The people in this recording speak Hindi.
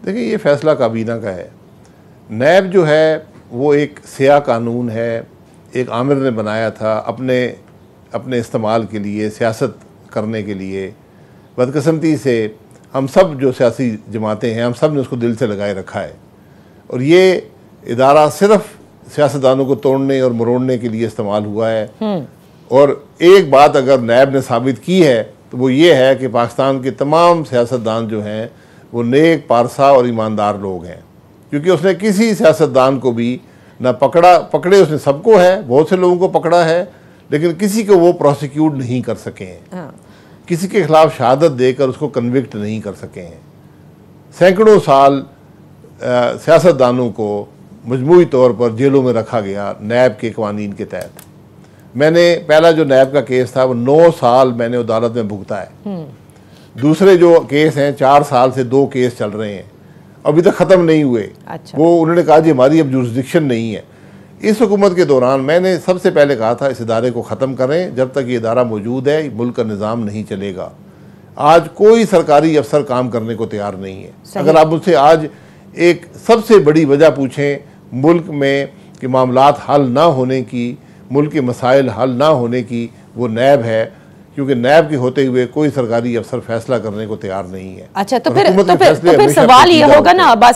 देखिए, ये फैसला काबीना का है। नैब जो है वो एक स्याह कानून है, एक आमिर ने बनाया था अपने इस्तेमाल के लिए, सियासत करने के लिए। बदकिस्मती से हम सब जो सियासी जमातें हैं, हम सब ने उसको दिल से लगाए रखा है, और ये इदारा सिर्फ सियासतदानों को तोड़ने और मरोड़ने के लिए इस्तेमाल हुआ है। और एक बात अगर नैब ने साबित की है तो वो ये है कि पाकिस्तान के तमाम सियासतदान जो हैं वो नेक, पारसा और ईमानदार लोग हैं, क्योंकि उसने किसी सियासतदान को भी ना पकड़े उसने सबको है, बहुत से लोगों को पकड़ा है, लेकिन किसी को वो प्रोसिक्यूट नहीं कर सके हैं, किसी के खिलाफ शहादत देकर उसको कन्विक्ट नहीं कर सके हैं। सैकड़ों साल सियासतदानों को मजमूई तौर पर जेलों में रखा गया नैब के कवानीन के तहत। मैंने पहला जो नैब का केस था वो 9 साल मैंने अदालत में भुगता है। दूसरे जो केस हैं 4 साल से 2 केस चल रहे हैं, अभी तक ख़त्म नहीं हुए। अच्छा। वो उन्होंने कहा जी हमारी अब जुरिस्डिक्शन नहीं है। इस हुकूमत के दौरान मैंने सबसे पहले कहा था इस इदारे को ख़त्म करें, जब तक ये इदारा मौजूद है मुल्क का निज़ाम नहीं चलेगा। आज कोई सरकारी अफसर काम करने को तैयार नहीं है। अगर आप मुझसे आज एक सबसे बड़ी वजह पूछें मुल्क में कि मामलात हल ना होने की, मुल्क के मसाइल हल ना होने की, वो नैब है, क्योंकि नैब के होते हुए कोई सरकारी अफसर फैसला करने को तैयार नहीं है। अच्छा, तो फिर सवाल ये होगा ना अब्बास